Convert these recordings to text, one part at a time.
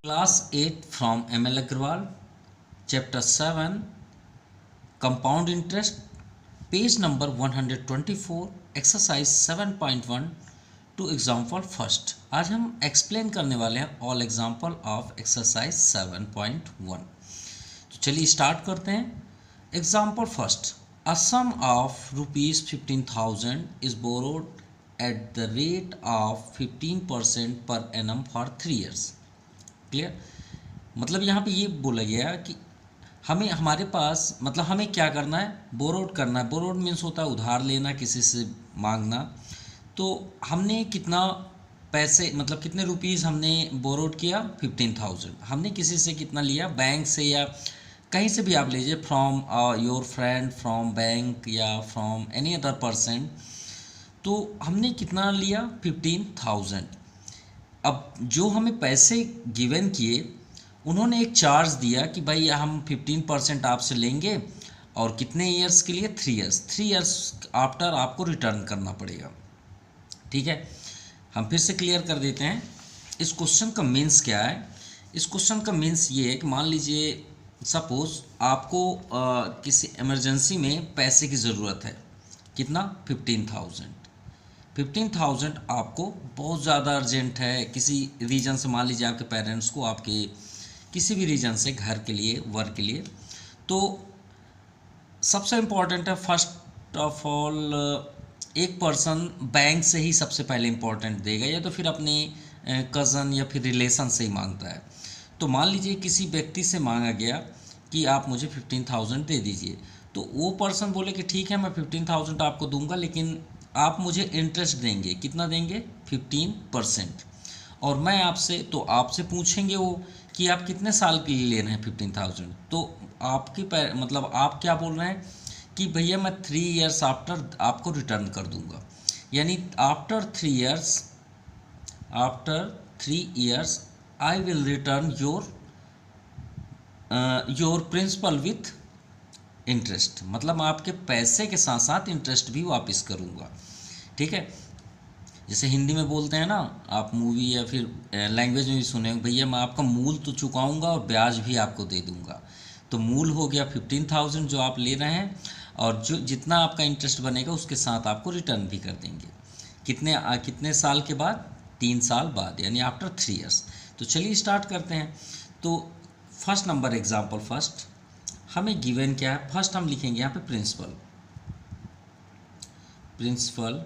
Class 8 from ML Agrawal, Chapter 7, Compound Interest, page number 124, Exercise 7.1 to Example First. आज हम explain करने वाले हैं ऑल एग्जाम्पल ऑफ एक्सरसाइज 7.1. तो चलिए स्टार्ट करते हैं. Example first. A sum of ₹15,000 is borrowed at the rate of 15% per annum for 3 years. Clear. मतलब यहाँ पे ये बोला गया कि हमें हमारे पास मतलब हमें क्या करना है, बोरोड करना है. बोरोड मीन्स होता है उधार लेना, किसी से मांगना. तो हमने कितना पैसे मतलब कितने रुपीज़ हमने बोरोड किया, 15,000. हमने किसी से कितना लिया, बैंक से या कहीं से भी आप लीजिए, from your friend, from bank या फ्रॉम एनी अदर पर्सन. तो हमने कितना लिया, 15,000. अब जो हमें पैसे गिवन किए, उन्होंने एक चार्ज दिया कि भाई हम 15% आपसे लेंगे और कितने ईयर्स के लिए, 3 years. 3 years आफ्टर आपको रिटर्न करना पड़ेगा. ठीक है, हम फिर से क्लियर कर देते हैं. इस क्वेश्चन का मीन्स क्या है. इस क्वेश्चन का मीन्स ये है कि मान लीजिए सपोज आपको किसी इमरजेंसी में पैसे की ज़रूरत है. कितना, 15,000. 15,000 आपको बहुत ज़्यादा अर्जेंट है. किसी रीजन से, मान लीजिए आपके पेरेंट्स को आपके किसी भी रीजन से घर के लिए, वर्क के लिए. तो सबसे इम्पॉर्टेंट है फर्स्ट ऑफ ऑल, एक पर्सन बैंक से ही सबसे पहले इम्पॉर्टेंट देगा या तो फिर अपने कज़न या फिर रिलेशन से ही मांगता है. तो मान लीजिए किसी व्यक्ति से मांगा गया कि आप मुझे 15,000 दे दीजिए. तो वो पर्सन बोले कि ठीक है मैं 15,000 आपको दूंगा, लेकिन आप मुझे इंटरेस्ट देंगे. कितना देंगे, 15%. और मैं आपसे, तो आपसे पूछेंगे वो कि आप कितने साल के लिए ले रहे हैं 15,000. तो आपके मतलब आप क्या बोल रहे हैं कि भैया मैं 3 years आफ्टर आपको रिटर्न कर दूंगा. यानी after 3 years I will return your principal with interest. मतलब मैं आपके पैसे के साथ साथ इंटरेस्ट भी वापस करूंगा. ठीक है, जैसे हिंदी में बोलते हैं ना, आप मूवी या फिर लैंग्वेज में भी सुने, भैया मैं आपका मूल तो चुकाऊंगा और ब्याज भी आपको दे दूंगा. तो मूल हो गया 15,000 जो आप ले रहे हैं, और जो जितना आपका इंटरेस्ट बनेगा उसके साथ आपको रिटर्न भी कर देंगे. कितने साल के बाद, 3 साल बाद, यानी आफ्टर 3 years. तो चलिए स्टार्ट करते हैं. तो फर्स्ट नंबर एग्जाम्पल फर्स्ट, हमें गिवन क्या है. फर्स्ट हम लिखेंगे यहाँ पे प्रिंसिपल.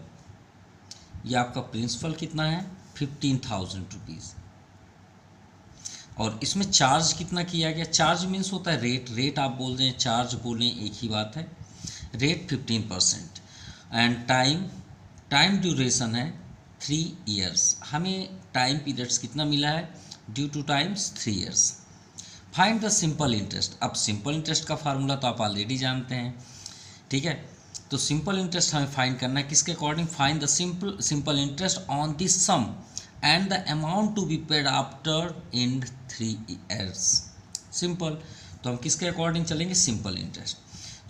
ये आपका प्रिंसिपल कितना है, 15,000 रुपीज़. और इसमें चार्ज कितना किया गया. चार्ज मीन्स होता है रेट. रेट आप बोल दें, चार्ज बोलें, एक ही बात है. रेट 15%. एंड टाइम ड्यूरेशन है 3 years. हमें टाइम पीरियड्स कितना मिला है, due two times 3 years. Find the simple interest. अब सिंपल इंटरेस्ट का फार्मूला तो आप ऑलरेडी जानते हैं. ठीक है, तो सिंपल इंटरेस्ट हमें फाइंड करना है किसके according. Find the simple interest on this sum and the amount to be paid after in 3 years. Simple, तो हम किसके अकॉर्डिंग चलेंगे, simple interest.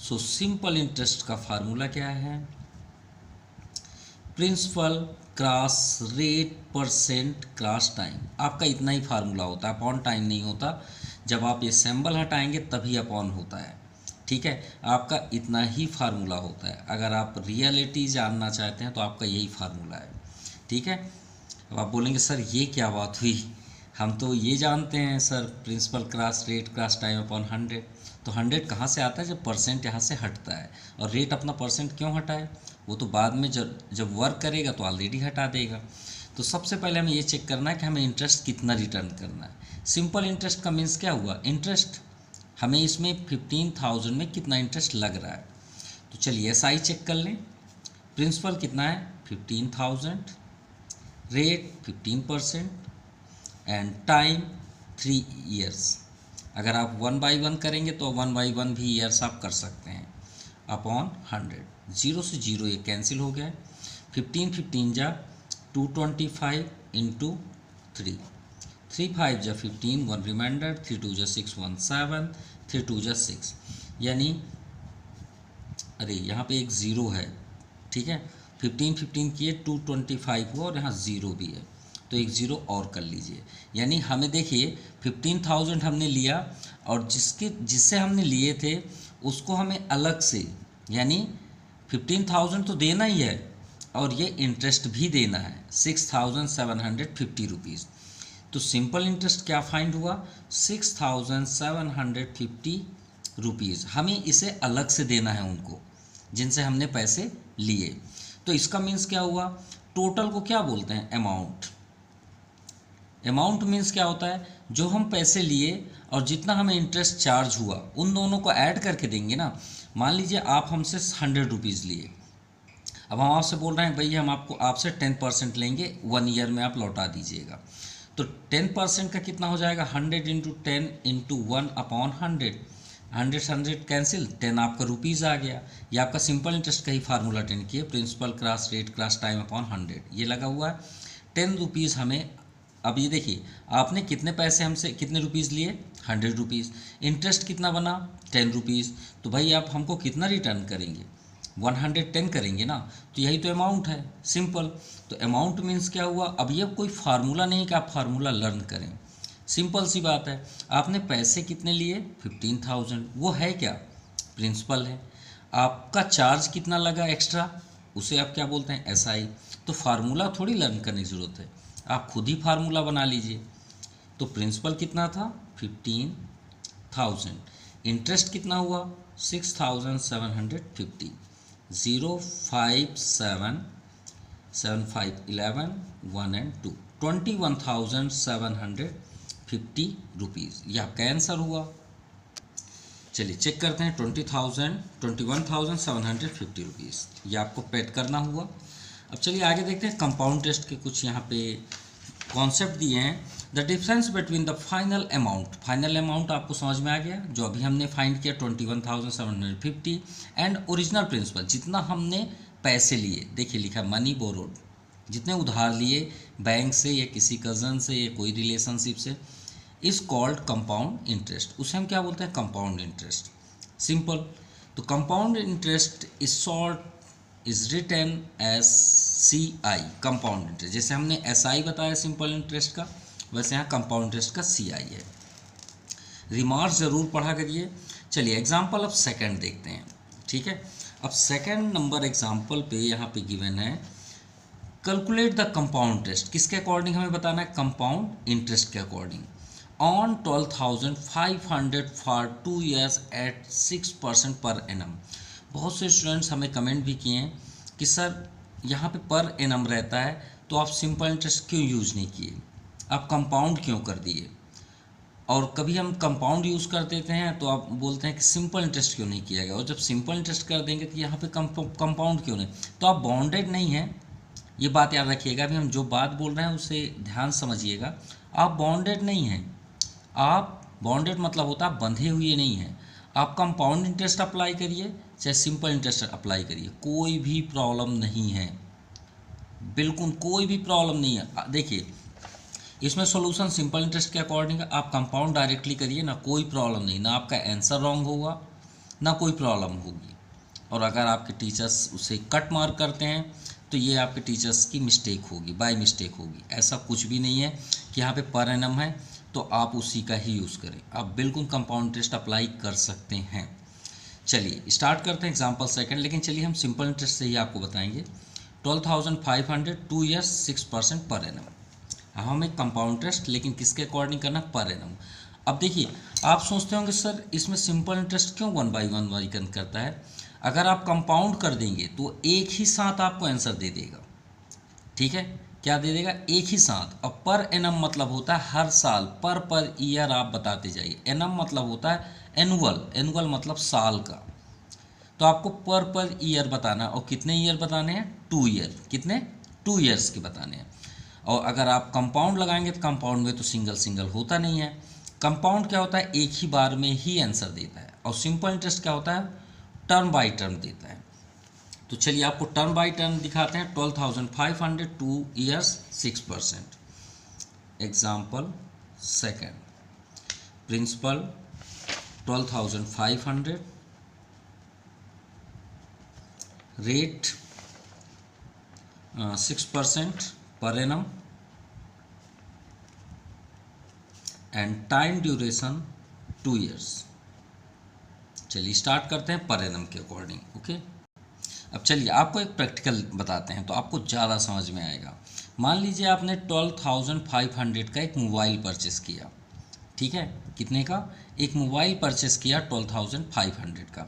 So simple interest का फार्मूला क्या है, principal cross rate percent cross time. आपका इतना ही formula होता है, अपॉन टाइम नहीं होता. जब आप ये सिंबल हटाएंगे तभी अपॉन होता है. ठीक है, आपका इतना ही फार्मूला होता है. अगर आप रियलिटी जानना चाहते हैं तो आपका यही फार्मूला है. ठीक है, अब आप बोलेंगे सर ये क्या बात हुई, हम तो ये जानते हैं sir, principal cross rate cross time upon 100. तो 100 कहाँ से आता है, जब परसेंट यहाँ से हटता है. और रेट अपना परसेंट क्यों हटाए, वो तो बाद में जब वर्क करेगा तो ऑलरेडी हटा देगा. तो सबसे पहले हमें ये चेक करना है कि हमें इंटरेस्ट कितना रिटर्न करना है. सिंपल इंटरेस्ट का मीन्स क्या हुआ, इंटरेस्ट. हमें इसमें 15,000 में कितना इंटरेस्ट लग रहा है. तो चलिए एसआई चेक कर लें. प्रिंसिपल कितना है, 15,000. Rate 15% and time 3 years. अगर आप 1 by 1 करेंगे तो 1 by 1 भी ईयर्स आप कर सकते हैं, अपॉन 100. 0 से 0 ये कैंसिल हो गया. 15 जा 225 इंटू 3. 3 5 जा 15, 1 रिमाइंडर, 3 2 जा 6, 1 7, 3 2 जा 6. यानी अरे यहाँ पे एक ज़ीरो है. ठीक है, 15 किए 225 हुआ और यहाँ ज़ीरो भी है. तो एक ज़ीरो और कर लीजिए। यानी हमें देखिए 15,000 हमने लिया और जिससे हमने लिए थे उसको हमें अलग से, यानी 15,000 तो देना ही है और ये इंटरेस्ट भी देना है 6,750 रुपीज़। तो सिंपल इंटरेस्ट क्या फाइंड हुआ, 6,750 रुपीज़ हमें इसे अलग से देना है उनको जिनसे हमने पैसे लिए। तो इसका मीन्स क्या हुआ, टोटल को क्या बोलते हैं, अमाउंट। अमाउंट मीन्स क्या होता है, जो हम पैसे लिए और जितना हमें इंटरेस्ट चार्ज हुआ उन दोनों को ऐड करके देंगे ना। मान लीजिए आप हमसे 100 रुपीज़ लिए, अब हम आपसे बोल रहे हैं भाई हम आपसे 10% लेंगे, 1 ईयर में आप लौटा दीजिएगा। तो 10% का कितना हो जाएगा, 100 इंटू 10 इंटू 1/100, 100 कैंसिल, 10 आपका रुपीज़ आ गया। ये आपका सिंपल इंटरेस्ट का ही फार्मूला 10 की है, principal cross rate cross time upon 100, ये लगा हुआ है 10 रुपीज़ हमें। अब ये देखिए आपने कितने पैसे हमसे, कितने रुपीज़ लिए, 100 रुपीज़, इंटरेस्ट कितना बना 10 रुपीज़, तो भाई आप हमको कितना रिटर्न करेंगे, 110 करेंगे ना। तो यही तो अमाउंट है, सिंपल। तो अमाउंट मीन्स क्या हुआ, अब ये कोई फार्मूला नहीं कि आप फार्मूला लर्न करें, सिंपल सी बात है। आपने पैसे कितने लिए, 15,000, वो है क्या, प्रिंसिपल है। आपका चार्ज कितना लगा एक्स्ट्रा, उसे आप क्या बोलते हैं, SI। तो फार्मूला थोड़ी लर्न करने की ज़रूरत है, आप खुद ही फार्मूला बना लीजिए। तो प्रिंसिपल कितना था 15,000, इंटरेस्ट कितना हुआ 6,750, 0 5 7 7 5 11 1 एंड 2, 21,750 रुपीज़, ये आपका आंसर हुआ। चलिए चेक करते हैं, 21,750 रुपीज़ ये आपको पेड करना हुआ। अब चलिए आगे देखते हैं, कंपाउंड टेस्ट के कुछ यहाँ पे कॉन्सेप्ट दिए हैं। The difference between the final amount, final amount आपको समझ में आ गया जो अभी हमने फाइंड किया 21,750, एंड ओरिजिनल प्रिंसिपल जितना हमने पैसे लिए, देखिए लिखा मनी बोरोड, जितने उधार लिए बैंक से या किसी कज़न से या कोई रिलेशनशिप से, इज कॉल्ड कंपाउंड इंटरेस्ट, उसे हम क्या बोलते हैं, कंपाउंड इंटरेस्ट, सिंपल। तो compound interest is short is written as CI, compound interest. जैसे हमने SI बताया सिंपल इंटरेस्ट का, वैसे यहाँ कंपाउंड इंटरेस्ट का CI है। रिमार्क्स ज़रूर पढ़ा करिए। चलिए एग्जाम्पल अब सेकंड देखते हैं, ठीक है। अब सेकंड नंबर एग्जाम्पल पे यहाँ पे गिवन है, कैलकुलेट द कंपाउंड इंटरेस्ट, किसके अकॉर्डिंग हमें बताना है, कंपाउंड इंटरेस्ट के according, on 12,500 for 2 years at 6% per annum. बहुत से स्टूडेंट्स हमें कमेंट भी किए हैं कि सर यहाँ पे पर एनम रहता है तो आप सिंपल इंटरेस्ट क्यों यूज़ नहीं किए, आप कंपाउंड क्यों कर दिए। और कभी हम कंपाउंड यूज़ कर देते हैं तो आप बोलते हैं कि सिंपल इंटरेस्ट क्यों नहीं किया गया, और जब सिंपल इंटरेस्ट कर देंगे तो यहाँ पे कंपाउंड क्यों नहीं। तो आप बाउंडेड नहीं हैं, ये बात याद रखिएगा। अभी हम जो बात बोल रहे हैं उसे ध्यान समझिएगा। आप बाउंडेड नहीं हैं, आप बाउंडेड मतलब होता है बंधे हुए नहीं हैं। आप कंपाउंड इंटरेस्ट अप्लाई करिए चाहे सिंपल इंटरेस्ट अप्लाई करिए, कोई भी प्रॉब्लम नहीं है, बिल्कुल कोई भी प्रॉब्लम नहीं है। देखिए इसमें सॉल्यूशन सिंपल इंटरेस्ट के अकॉर्डिंग, आप कंपाउंड डायरेक्टली करिए ना, कोई प्रॉब्लम नहीं, ना आपका आंसर रॉन्ग होगा ना कोई प्रॉब्लम होगी। और अगर आपके टीचर्स उसे कट मार्क करते हैं तो ये आपके टीचर्स की मिस्टेक होगी, बाय मिस्टेक होगी। ऐसा कुछ भी नहीं है कि यहाँ पे पर एनम है तो आप उसी का ही यूज़ करें, आप बिल्कुल कंपाउंड इंटरेस्ट अप्लाई कर सकते हैं। चलिए स्टार्ट करते हैं एग्जांपल सेकंड, लेकिन चलिए हम सिंपल इंटरेस्ट से ही आपको बताएंगे। 12,500 2 years 6% पर एनम। अब हमें कंपाउंड इंटरेस्ट लेकिन किसके अकॉर्डिंग करना, पर एनम। अब देखिए आप सोचते होंगे सर इसमें सिंपल इंटरेस्ट क्यों 1 by 1 करता है। अगर आप कंपाउंड कर देंगे तो एक ही साथ आपको आंसर दे देगा, ठीक है, क्या दे देगा, एक ही साथ। अब पर एनम मतलब होता है हर साल, पर ईयर आप बताते जाइए। एनम मतलब होता है एनुअल, एनुअल मतलब साल का। तो आपको पर ईयर बताना, और कितने ईयर बताने हैं, 2 ईयर, कितने, 2 ईयर्स के बताने हैं। और अगर आप कंपाउंड लगाएंगे तो कंपाउंड में तो सिंगल सिंगल होता नहीं है। कंपाउंड क्या होता है, एक ही बार में ही आंसर देता है, और सिंपल इंटरेस्ट क्या होता है, टर्म बाय टर्म देता है। तो चलिए आपको टर्म बाय टर्म दिखाते हैं। 12,500 2 years 6%। Example second, principal 12,500, rate 6% per annum, and time duration 2 years। चलिए स्टार्ट करते हैं पर एनम के अकॉर्डिंग। ओके, अब चलिए आपको एक प्रैक्टिकल बताते हैं तो आपको ज़्यादा समझ में आएगा। मान लीजिए आपने 12,500 का एक मोबाइल परचेस किया, ठीक है, कितने का? एक मोबाइल परचेस किया 12,500 का।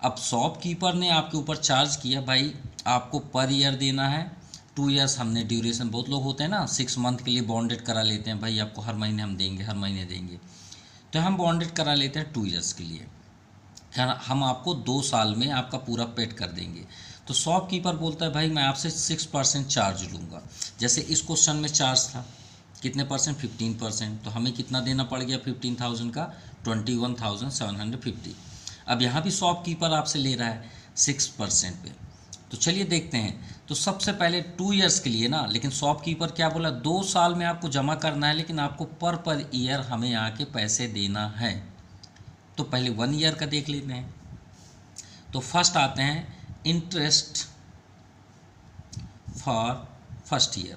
अब शॉपकीपर ने आपके ऊपर चार्ज किया, भाई आपको पर ईयर देना है 2 years। हमने ड्यूरेशन, बहुत लोग होते हैं ना 6 month के लिए बॉन्डेड करा लेते हैं, भाई आपको हर महीने हम देंगे, हर महीने देंगे, तो हम बॉन्डेड करा लेते हैं 2 years के लिए, हम आपको 2 साल में आपका पूरा पेड कर देंगे। तो शॉपकीपर बोलता है भाई मैं आपसे 6% चार्ज लूँगा। जैसे इस क्वेश्चन में चार्ज था कितने परसेंट? 15%। तो हमें कितना देना पड़ गया 15,000 का? 21,750। अब यहाँ भी शॉपकीपर आपसे ले रहा है 6% पे। तो चलिए देखते हैं। तो सबसे पहले 2 years के लिए ना, लेकिन शॉपकीपर क्या बोला? 2 साल में आपको जमा करना है, लेकिन आपको पर ईयर हमें आके पैसे देना है। तो पहले 1 year का देख लेते हैं। तो फर्स्ट आते हैं इंटरेस्ट फॉर फर्स्ट ईयर।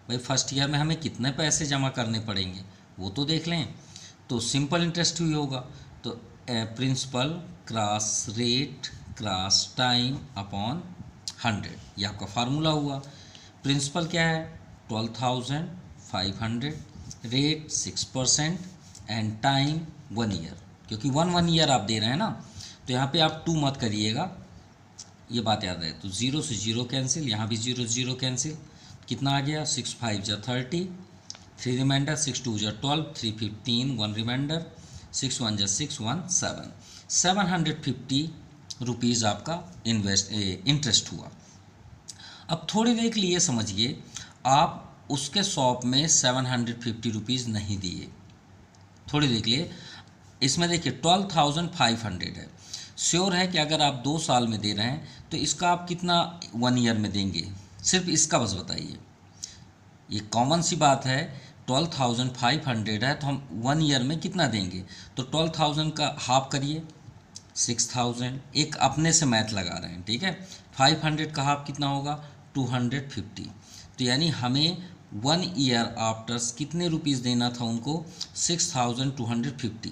भाई फर्स्ट ईयर में हमें कितने पैसे जमा करने पड़ेंगे वो तो देख लें। तो सिंपल इंटरेस्ट ही होगा, तो principal cross rate cross time upon 100, ये आपका फार्मूला हुआ। प्रिंसिपल क्या है? 12,500, रेट 6% एंड टाइम 1 year, क्योंकि 1 year आप दे रहे हैं ना, तो यहाँ पे आप 2 मत करिएगा, ये बात याद रहे। तो 0 से 0 कैंसिल, यहाँ भी 0 0 कैंसिल, कितना आ गया? 6 5 जा 30, 3 रिमाइंडर, 6 2 जा 12, 3 15, 1 रिमाइंडर, 6 1 जा 6 1 7, 750 रुपीज़ आपका इंटरेस्ट हुआ। अब थोड़ी देर के लिए समझिए, आप उसके शॉप में 750 रुपीज़ नहीं दिए। थोड़ी देर के लिए इसमें देखिए 12,500 है, श्योर है कि अगर आप 2 साल में दे रहे हैं तो इसका आप कितना 1 year में देंगे? सिर्फ इसका बस बताइए, ये कॉमन सी बात है। 12,500 है तो हम 1 year में कितना देंगे? तो 12,000 का हाफ करिए 6,000, एक अपने से मैथ लगा रहे हैं, ठीक है। 500 का हाफ कितना होगा? 250। तो यानी हमें 1 year आफ्टर कितने रुपीज़ देना था उनको? 6,250।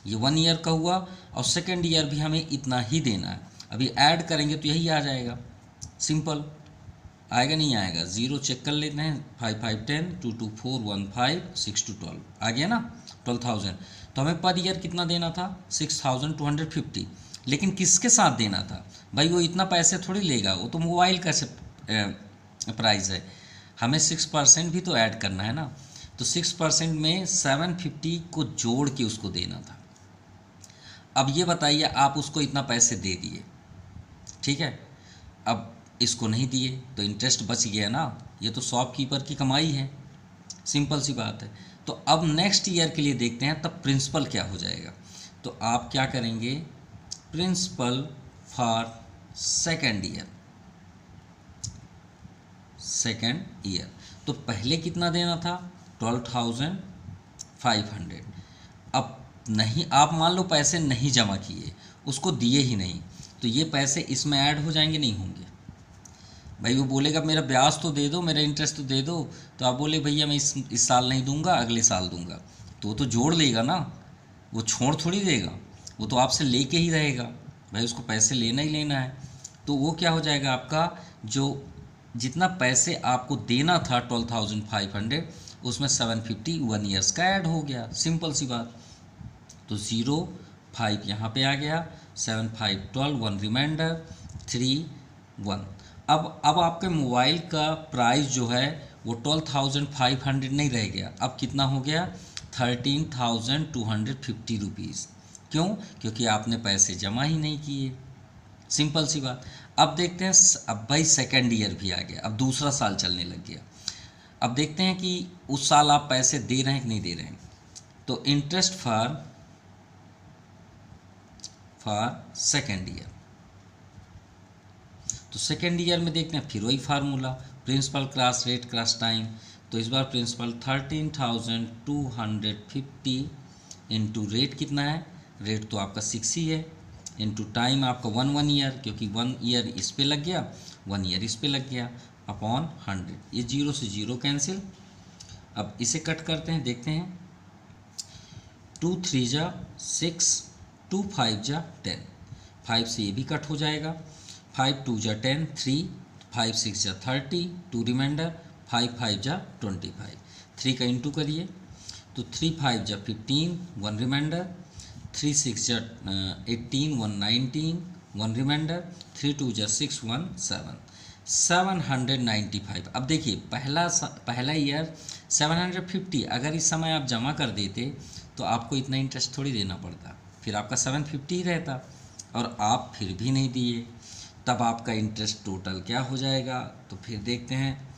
ये 1 year का हुआ, और सेकेंड ईयर भी हमें इतना ही देना है। अभी ऐड करेंगे तो यही आ जाएगा, सिंपल। आएगा नहीं आएगा? 0 चेक कर लेते हैं। 5 5 10, 2 2 4 1 5, 6 2 12 आ गया ना 12,000। तो हमें पर ईयर कितना देना था? 6,250। लेकिन किसके साथ देना था? भाई वो इतना पैसे थोड़ी लेगा, वो तो मोबाइल का प्राइस है, हमें 6% भी तो ऐड करना है ना। तो 6% में 750 को जोड़ के उसको देना था। अब ये बताइए, आप उसको इतना पैसे दे दिए, ठीक है, अब इसको नहीं दिए तो इंटरेस्ट बच गया ना, ये तो शॉपकीपर की कमाई है, सिंपल सी बात है। तो अब नेक्स्ट ईयर के लिए देखते हैं तब प्रिंसिपल क्या हो जाएगा। तो आप क्या करेंगे? Principal for second year. तो पहले कितना देना था? 12,500। अब नहीं, आप मान लो पैसे नहीं जमा किए, उसको दिए ही नहीं, तो ये पैसे इसमें ऐड हो जाएंगे? नहीं होंगे। भाई वो बोलेगा मेरा ब्याज तो दे दो, मेरा इंटरेस्ट तो दे दो, तो आप बोले भैया मैं इस साल नहीं दूंगा, अगले साल दूंगा, तो वो तो जोड़ लेगा ना, वो छोड़ थोड़ी देगा, वो तो आपसे लेके ही रहेगा, भाई उसको पैसे लेना ही लेना है। तो वो क्या हो जाएगा आपका, जो जितना पैसे आपको देना था 12,500, उसमें 750 1 years का ऐड हो गया, सिंपल सी बात। तो 0 5 यहाँ पे आ गया, 7 5 12, 1 रिमाइंडर, 3 1। अब आपके मोबाइल का प्राइस जो है वो 12,500 नहीं रह गया, अब कितना हो गया? 13,250 रुपीज़। क्यों? क्योंकि आपने पैसे जमा ही नहीं किए, सिंपल सी बात। अब देखते हैं, अब भाई सेकेंड ईयर भी आ गया, अब दूसरा साल चलने लग गया। अब देखते हैं कि उस साल आप पैसे दे रहे हैं कि नहीं दे रहे हैं। तो इंटरेस्ट फॉर सेकेंड ईयर, तो सेकेंड ईयर में देखते हैं फिर वही formula, principal cross rate cross time. तो इस बार प्रिंसिपल 13,250 इंटू रेट कितना है? रेट तो आपका 6 ही है, इंटू टाइम आपका 1 ईयर, क्योंकि 1 ईयर इस पे लग गया, 1 ईयर इस पे लग गया, अपॉन 100। ये 0 से 0 कैंसिल, अब इसे कट करते हैं, देखते हैं। 2 3 जा 6, 2 5 जा 10, 5 से ये भी कट हो जाएगा। 5 2 जा 10, 3 5 6 जा 30, 2 रिमाइंडर, 5 5 जा 25, 3 का इंटू करिए तो 3 5 जा 15, 1 रिमाइंडर, 3 6 जा 18, 1 19, 1 रिमाइंडर, 3 2 जा 6, 1 7, 795। अब देखिए पहला ईयर 750, अगर इस समय आप जमा कर देते तो आपको इतना इंटरेस्ट थोड़ी देना पड़ता, फिर आपका 750 ही रहता, और आप फिर भी नहीं दिए, तब आपका इंटरेस्ट टोटल क्या हो जाएगा। तो फिर देखते हैं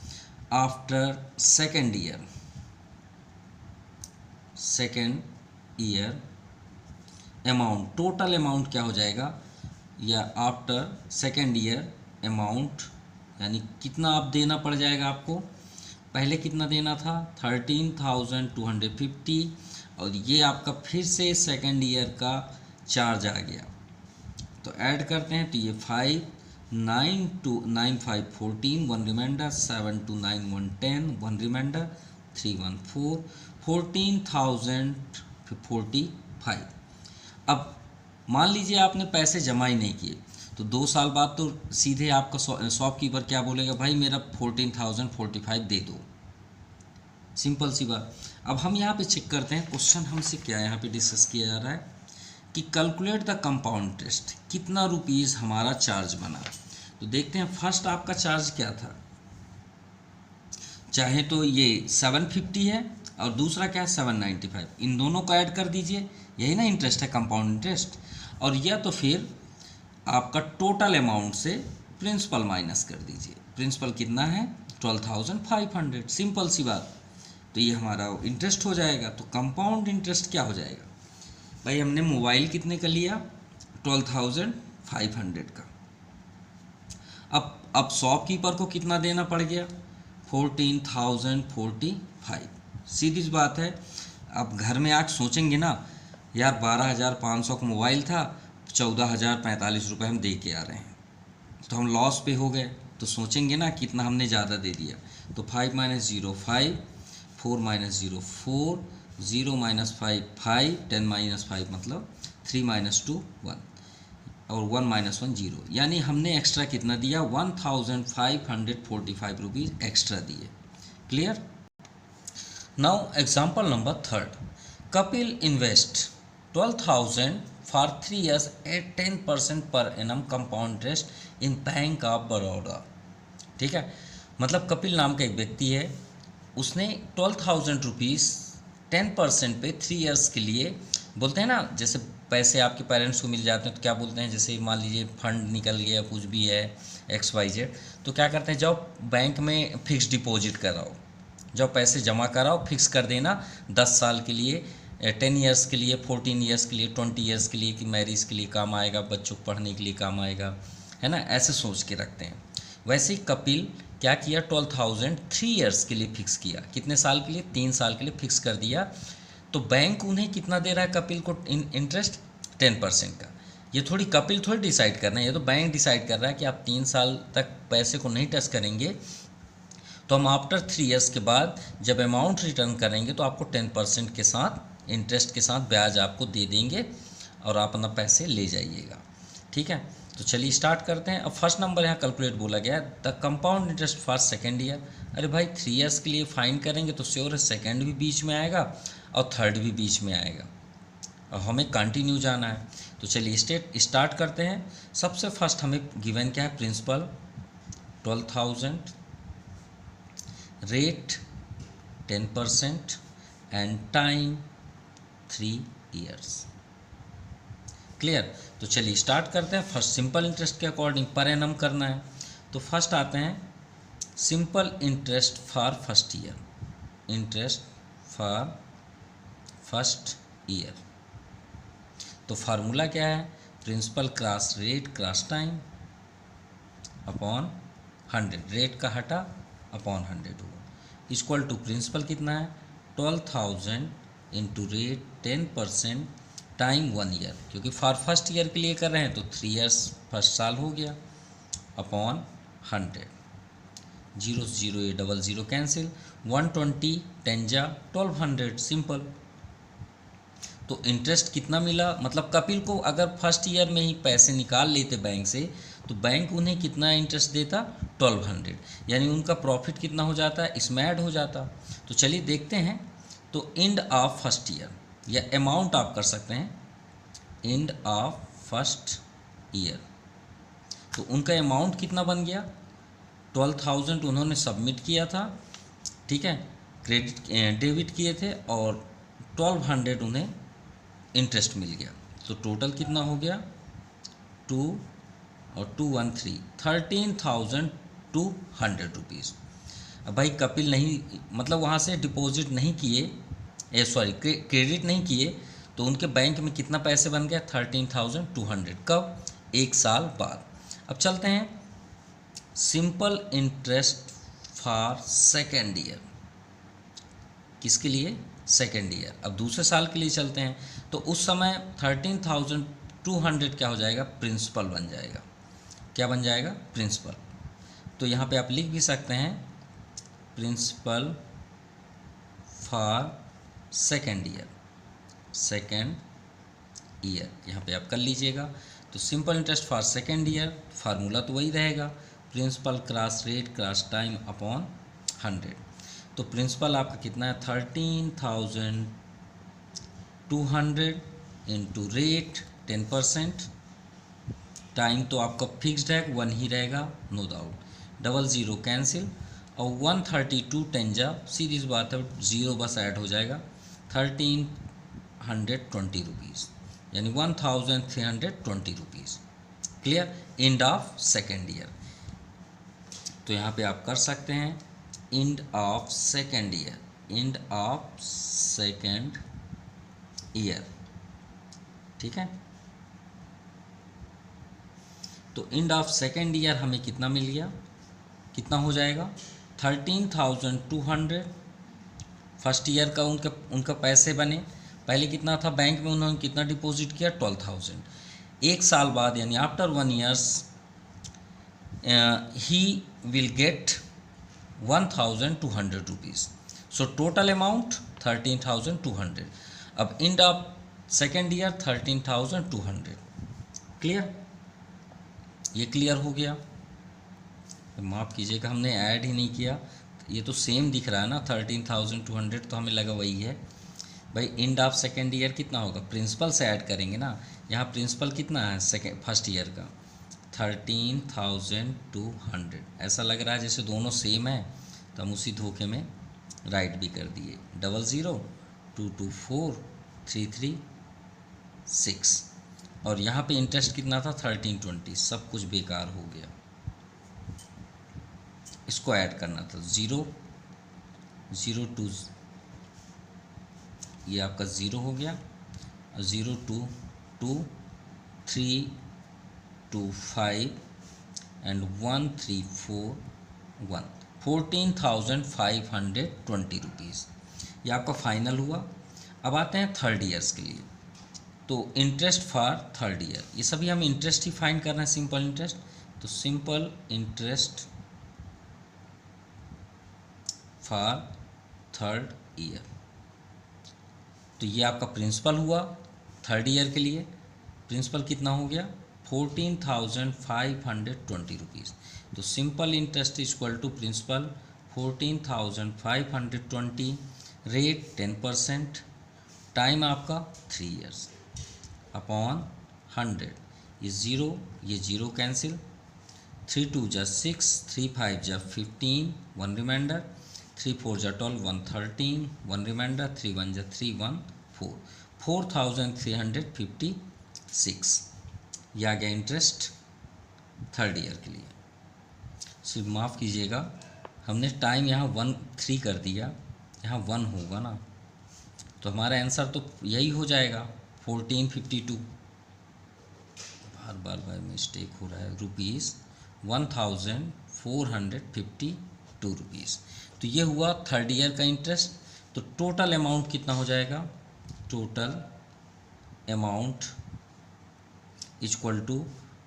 after second year amount, total amount क्या हो जाएगा, या आफ्टर सेकेंड ईयर अमाउंट यानी कितना आप देना पड़ जाएगा आपको। पहले कितना देना था 13,250, और ये आपका फिर से सेकेंड ईयर का चार्ज आ गया, तो ऐड करते हैं तो ये 5 9 2 9 5 14, 1 रिमाइंडर, 7 2 9 1 10, 1 रिमाइंडर, 3 1 4, 14,045। अब मान लीजिए आपने पैसे जमा ही नहीं किए, तो 2 साल बाद तो सीधे आपका शॉपकीपर क्या बोलेगा, भाई मेरा 14,045 दे दो, सिंपल सी बात। अब हम यहाँ पे चेक करते हैं क्वेश्चन हमसे क्या यहाँ पे डिस्कस किया जा रहा है कि कैलकुलेट द कंपाउंड इंटरेस्ट, कितना रुपीज़ हमारा चार्ज बना। तो देखते हैं फर्स्ट आपका चार्ज क्या था, चाहे तो ये 750 है और दूसरा क्या है 795, इन दोनों को ऐड कर दीजिए, यही ना इंटरेस्ट है कंपाउंड इंटरेस्ट। और या तो फिर आपका टोटल अमाउंट से प्रिंसिपल माइनस कर दीजिए, प्रिंसिपल कितना है 12,500, सिंपल सी बात। तो ये हमारा इंटरेस्ट हो जाएगा। तो कंपाउंड इंटरेस्ट क्या हो जाएगा भाई, हमने मोबाइल कितने का लिया 12,500 का, अब शॉपकीपर को कितना देना पड़ गया 14,045, सीधी सी बात है। अब घर में आके सोचेंगे ना यार 12,500 का मोबाइल था, 14,045 रुपये हम दे के आ रहे हैं, तो हम लॉस पे हो गए, तो सोचेंगे ना कितना हमने ज़्यादा दे दिया। तो 5 - 0 5, 4 - 0 4, 0 - 5 5, 10 - 5 मतलब 3 - 2 1, और 1 - 1 0, यानी हमने एक्स्ट्रा कितना दिया 1,545 रुपीज़ एक्स्ट्रा दिए। Clear. Now example number 3, Kapil invest 12,000 for 3 years at 10% per annum compound interest in bank of Baroda. ठीक है, मतलब कपिल नाम का एक व्यक्ति है, उसने 12,000 रुपीज़ 10% पे 3 years के लिए, बोलते हैं ना जैसे पैसे आपके पेरेंट्स को मिल जाते हैं तो क्या बोलते हैं, जैसे मान लीजिए फंड निकल गया कुछ भी है XYZ, तो क्या करते हैं जब बैंक में फिक्स डिपॉजिट कराओ, जब पैसे जमा कराओ फिक्स कर देना 10 साल के लिए, 10 years के लिए, 14 years के लिए, 20 years के लिए, कि मैरिज के लिए काम आएगा, बच्चों को पढ़ने के लिए काम आएगा, है ना, ऐसे सोच के रखते हैं। वैसे ही कपिल क्या किया 12,000 3 years के लिए फिक्स किया, कितने साल के लिए 3 साल के लिए फिक्स कर दिया। तो बैंक उन्हें कितना दे रहा है कपिल को इंटरेस्ट 10% का। ये थोड़ी कपिल थोड़ी डिसाइड करना है, ये तो बैंक डिसाइड कर रहा है कि आप 3 साल तक पैसे को नहीं टच करेंगे, तो हम आफ्टर 3 years के बाद जब अमाउंट रिटर्न करेंगे तो आपको 10% के साथ इंटरेस्ट के साथ ब्याज आपको दे देंगे और आप अपना पैसे ले जाइएगा। ठीक है, तो चलिए स्टार्ट करते हैं। अब फर्स्ट नंबर यहाँ कैलकुलेट बोला गया है, the compound interest for second year. अरे भाई 3 years के लिए फाइन करेंगे तो श्योर है सेकेंड भी बीच में आएगा और थर्ड भी बीच में आएगा, और हमें कंटिन्यू जाना है। तो चलिए स्टार्ट करते हैं। सबसे फर्स्ट हमें गिवन क्या है, principal 12,000, rate 10% and time 3 years। Clear. तो चलिए स्टार्ट करते हैं। फर्स्ट सिंपल इंटरेस्ट के अकॉर्डिंग पर एनम करना है, तो फर्स्ट आते हैं simple interest for first year, interest for first year. तो फार्मूला क्या है, principal cross rate cross time upon 100, rate का हटा अपॉन 100 होगा, इक्वल टू प्रिंसिपल कितना है 12,000 इंटू रेट 10% टाइम 1 year, क्योंकि फॉर फर्स्ट ईयर के लिए कर रहे हैं तो 3 years फर्स्ट साल हो गया, अपॉन 100, 0 0 ये 00 कैंसिल, 120 10 जा 1200, सिंपल। तो इंटरेस्ट कितना मिला, मतलब कपिल को अगर फर्स्ट ईयर में ही पैसे निकाल लेते बैंक से तो बैंक उन्हें कितना इंटरेस्ट देता, 1200, यानी उनका प्रॉफिट कितना हो जाता है, इसमें ऐड हो जाता। तो चलिए देखते हैं। तो एंड ऑफ फर्स्ट ईयर, या अमाउंट आप कर सकते हैं, एंड ऑफ फर्स्ट ईयर। तो उनका अमाउंट कितना बन गया, 12,000 उन्होंने सबमिट किया था, ठीक है, क्रेडिट डेबिट किए थे, और 1200 उन्हें इंटरेस्ट मिल गया। तो टोटल कितना हो गया, 2 और 213, 13,200 रुपीज़। अब भाई कपिल नहीं, मतलब वहाँ से डिपॉजिट नहीं किए, क्रेडिट नहीं किए, तो उनके बैंक में कितना पैसे बन गया, 13,200। कब, 1 साल बाद। अब चलते हैं simple interest for second year, किसके लिए, सेकेंड ईयर। अब दूसरे साल के लिए चलते हैं। तो उस समय 13,200 क्या हो जाएगा, प्रिंसिपल बन जाएगा। क्या बन जाएगा, प्रिंसिपल। तो यहाँ पे आप लिख भी सकते हैं प्रिंसिपल फॉर सेकेंड ईयर, यहाँ पे आप कर लीजिएगा। तो simple interest for second year, formula तो वही रहेगा, principal cross rate cross time upon 100। तो प्रिंसिपल आपका कितना है, 13,200 इंटू रेट 10%, टाइम तो आपका फिक्स्ड है, 1 ही रहेगा, नो डाउट, 00 कैंसिल, और 132 10 जा, सीधी सी बात है, 0 बस ऐड हो जाएगा, 1320 रुपीज़, यानी 1320 rupees. Clear, end of second year. तो यहाँ पे आप कर सकते हैं end of second year, end of second year, ठीक है। तो एंड ऑफ सेकेंड ईयर हमें कितना मिल गया, कितना हो जाएगा, 13,200 फर्स्ट ईयर का उनका पैसे बने। पहले कितना था, बैंक में उन्होंने कितना डिपॉजिट किया, 12,000। 1 साल बाद यानी after 1 years he will get 1,200 rupees. So total amount 13,200। अब end of second year 13,200। Clear, ये क्लियर हो गया। माफ़ कीजिएगा, हमने ऐड ही नहीं किया, ये तो सेम दिख रहा है ना, 13,200, तो हमें लगा वही है। भाई एंड ऑफ सेकेंड ईयर कितना होगा, प्रिंसिपल से ऐड करेंगे ना। यहाँ प्रिंसिपल कितना है फर्स्ट ईयर का, 13,200। ऐसा लग रहा है जैसे दोनों सेम है, तो हम उसी धोखे में राइट भी कर दिए, 00 224 336। और यहाँ पे इंटरेस्ट कितना था, 1320। सब कुछ बेकार हो गया, इसको ऐड करना था, 0 0 2, ये आपका 0 हो गया, 0 2 2 3 2 5 एंड 1 3 4 1, 14,520 रुपीज़। ये आपका फाइनल हुआ। अब आते हैं थर्ड ईयर्स के लिए। तो इंटरेस्ट फॉर थर्ड ईयर, ये सभी हम इंटरेस्ट ही फाइंड कर रहे हैं, सिंपल इंटरेस्ट। तो simple interest for third year, तो ये आपका प्रिंसिपल हुआ थर्ड ईयर के लिए। प्रिंसिपल कितना हो गया, 14,520 रुपीज़। तो simple interest equal to principal 14,520, rate 10%, time आपका 3 ईयर्स, अपॉन 100। ये 0 कैंसिल, 3 2 जा 6, 3 5 जा 15, 1 रिमाइंडर, 3 4 जा 12, 113, 1 रिमाइंडर, 3 1 जा 3 1 4, 4,356। यह आ गया इंटरेस्ट थर्ड ईयर के लिए। सिर्फ माफ़ कीजिएगा, हमने टाइम यहाँ 13 कर दिया, यहाँ 1 होगा ना, तो हमारा आंसर तो यही हो जाएगा 1452। बार बार भाई मिस्टेक हो रहा है, ₹1,452 रुपीज़। तो ये हुआ थर्ड ईयर का इंटरेस्ट। तो टोटल अमाउंट कितना हो जाएगा, टोटल अमाउंट इक्वल टू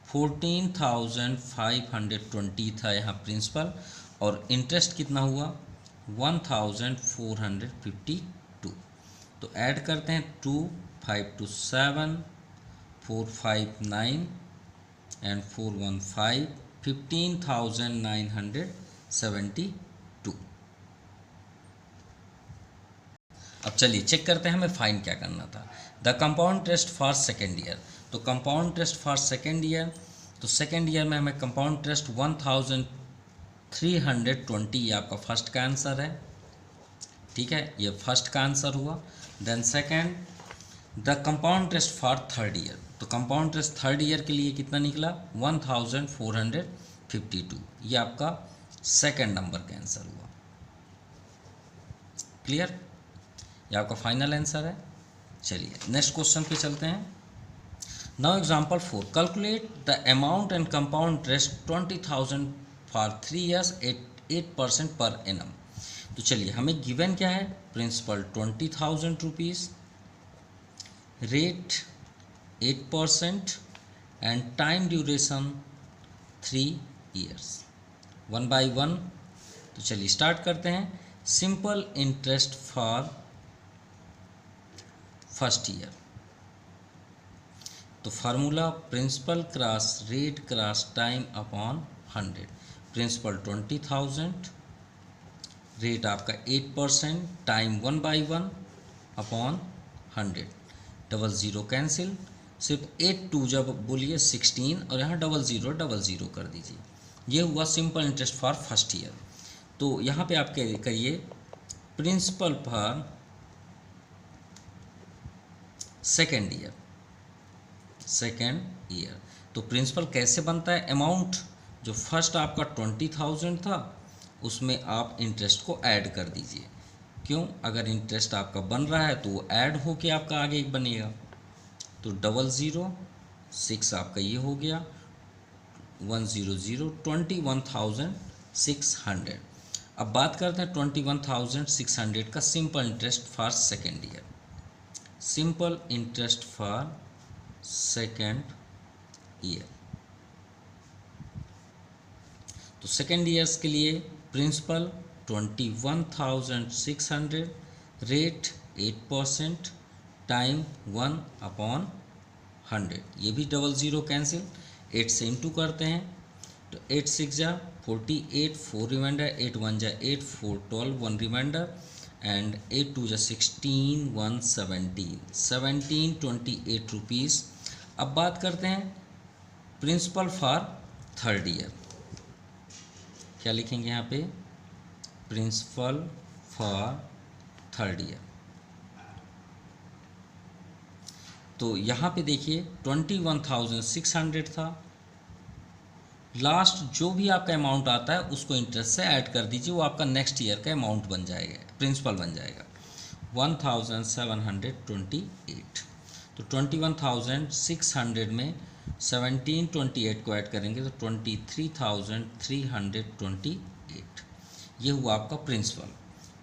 14,520 था यहाँ प्रिंसिपल, और इंटरेस्ट कितना हुआ 1452। तो ऐड करते हैं 2 5 2 7 4 5 9 एंड 4 1 5 15,972। अब चलिए चेक करते हैं हमें फाइन क्या करना था। The compound interest for second year, तो compound interest for second year, तो सेकेंड ईयर में हमें कंपाउंड इंटरेस्ट 1320, ये आपका फर्स्ट का आंसर है, ठीक है, ये फर्स्ट का आंसर हुआ। Then second, the compound interest for third year, तो कंपाउंड इंटरेस्ट थर्ड ईयर के लिए कितना निकला 1452, ये आपका सेकेंड नंबर का आंसर हुआ। क्लियर, ये आपका फाइनल आंसर है। चलिए नेक्स्ट क्वेश्चन पे चलते हैं। Now example 4, calculate the amount and compound interest 20,000 for 3 years at 8% per annum. तो चलिए हमें गिवन क्या है, principal 20,000 rupees, rate 8% and time duration 3 years, 1 by 1। तो चलिए स्टार्ट करते हैं। Simple interest for first year, तो formula principal cross rate cross time upon 100। Principal 20,000, rate आपका 8%, time 1 by 1 upon 100, double zero cancel, सिर्फ 8 2 जब बोलिए 16 और यहाँ डबल ज़ीरो कर दीजिए। ये हुआ simple interest for first year. तो यहाँ पे आप करिए प्रिंसिपल फॉर सेकेंड ईयर। तो प्रिंसिपल कैसे बनता है, अमाउंट जो फर्स्ट आपका 20,000 था उसमें आप इंटरेस्ट को ऐड कर दीजिए। क्यों, अगर इंटरेस्ट आपका बन रहा है तो वो ऐड होके आपका आगे एक बनेगा। तो 006 आपका ये हो गया 100, 21,600। अब बात करते हैं 21,600 का simple interest for second year. Simple interest for second year, तो सेकेंड ईयर्स के लिए प्रिंसिपल 21,600, रेट 8%, टाइम 1 अपॉन 100, ये भी डबल ज़ीरो कैंसिल, 8 से इंटू करते हैं तो 8 6 जा 48, 4 रिमाइंडर, 8 1 जा 8, 4 12, 1 रिमाइंडर एंड 8 2 जा 16, 1 17 28 रुपीज़। अब बात करते हैं प्रिंसिपल फॉर थर्ड ईयर, क्या लिखेंगे यहाँ पे, प्रिंसिपल फॉर थर्ड ईयर। तो यहाँ पे देखिए 21,600 था, लास्ट जो भी आपका अमाउंट आता है उसको इंटरेस्ट से ऐड कर दीजिए, वो आपका नेक्स्ट ईयर का अमाउंट बन जाएगा, प्रिंसिपल बन जाएगा 1,728। तो 21,600 में 1728 को ऐड करेंगे तो 23,328, ये हुआ आपका प्रिंसिपल।